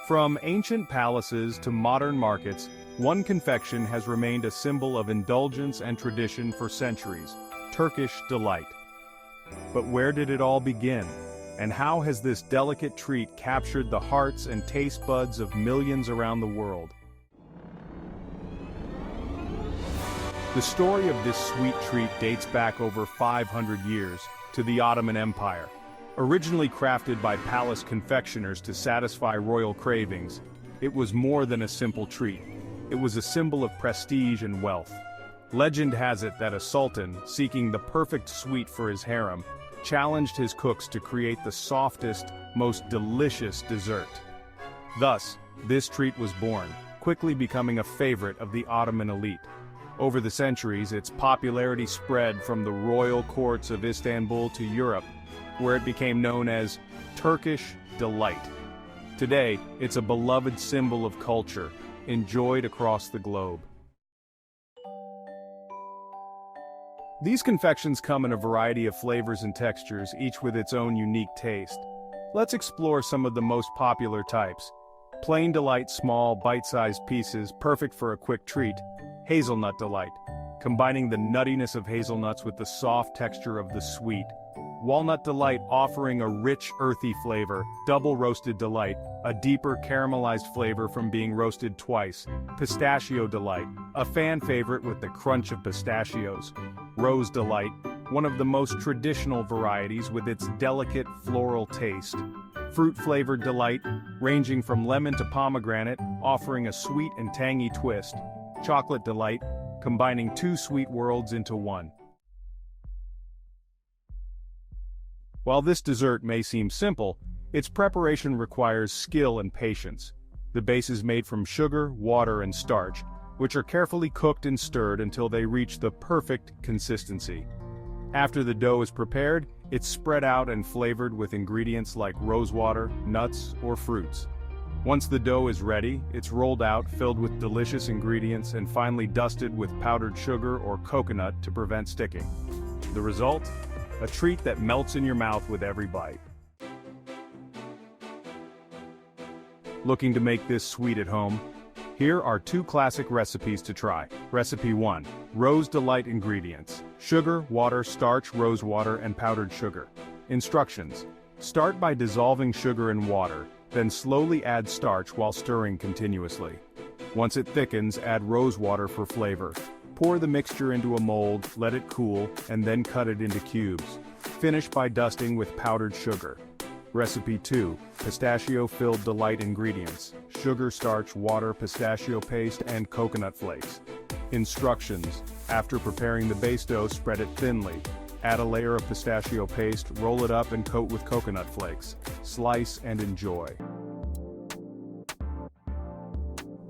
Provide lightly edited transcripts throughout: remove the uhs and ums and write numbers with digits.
From ancient palaces to modern markets, one confection has remained a symbol of indulgence and tradition for centuries: Turkish delight. But where did it all begin? And how has this delicate treat captured the hearts and taste buds of millions around the world? The story of this sweet treat dates back over 500 years, to the Ottoman Empire. Originally crafted by palace confectioners to satisfy royal cravings, it was more than a simple treat. It was a symbol of prestige and wealth. Legend has it that a sultan, seeking the perfect sweet for his harem, challenged his cooks to create the softest, most delicious dessert. Thus, this treat was born, quickly becoming a favorite of the Ottoman elite. Over the centuries, its popularity spread from the royal courts of Istanbul to Europe, where it became known as Turkish delight. Today, it's a beloved symbol of culture, enjoyed across the globe. These confections come in a variety of flavors and textures, each with its own unique taste. Let's explore some of the most popular types. Plain Delight, small, bite-sized pieces, perfect for a quick treat. Hazelnut Delight, combining the nuttiness of hazelnuts with the soft texture of the sweet. Walnut Delight, offering a rich, earthy flavor. Double Roasted Delight, a deeper caramelized flavor from being roasted twice. Pistachio Delight, a fan favorite with the crunch of pistachios. Rose Delight, one of the most traditional varieties with its delicate floral taste. Fruit-flavored Delight, ranging from lemon to pomegranate, offering a sweet and tangy twist. Chocolate Delight, combining two sweet worlds into one. While this dessert may seem simple, its preparation requires skill and patience. The base is made from sugar, water, and starch, which are carefully cooked and stirred until they reach the perfect consistency. After the dough is prepared, it's spread out and flavored with ingredients like rosewater, nuts, or fruits. Once the dough is ready, it's rolled out, filled with delicious ingredients, and finally dusted with powdered sugar or coconut to prevent sticking. The result? A treat that melts in your mouth with every bite. Looking to make this sweet at home? Here are two classic recipes to try. Recipe 1. Rose Delight ingredients: sugar, water, starch, rose water, and powdered sugar. Instructions: start by dissolving sugar in water, then slowly add starch while stirring continuously. Once it thickens, add rose water for flavor. Pour the mixture into a mold, let it cool, and then cut it into cubes. Finish by dusting with powdered sugar. Recipe 2. Pistachio-filled delight ingredients: sugar, starch, water, pistachio paste, and coconut flakes. Instructions: after preparing the base dough, spread it thinly. Add a layer of pistachio paste, roll it up, and coat with coconut flakes. Slice and enjoy.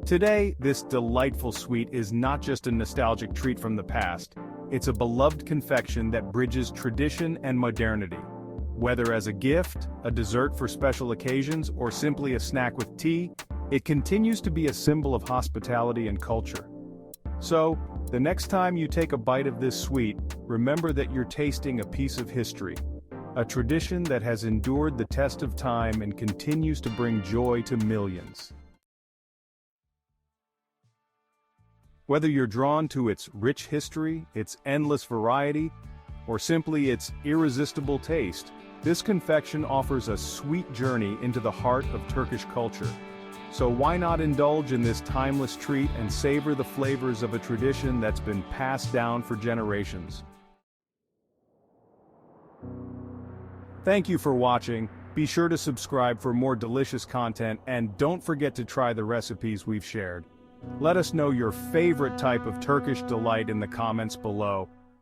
Today, this delightful sweet is not just a nostalgic treat from the past, it's a beloved confection that bridges tradition and modernity. Whether as a gift, a dessert for special occasions, or simply a snack with tea, it continues to be a symbol of hospitality and culture. So, the next time you take a bite of this sweet, remember that you're tasting a piece of history. A tradition that has endured the test of time and continues to bring joy to millions. Whether you're drawn to its rich history, its endless variety, or simply its irresistible taste, this confection offers a sweet journey into the heart of Turkish culture. So why not indulge in this timeless treat and savor the flavors of a tradition that's been passed down for generations? Thank you for watching. Be sure to subscribe for more delicious content, and don't forget to try the recipes we've shared. Let us know your favorite type of Turkish delight in the comments below.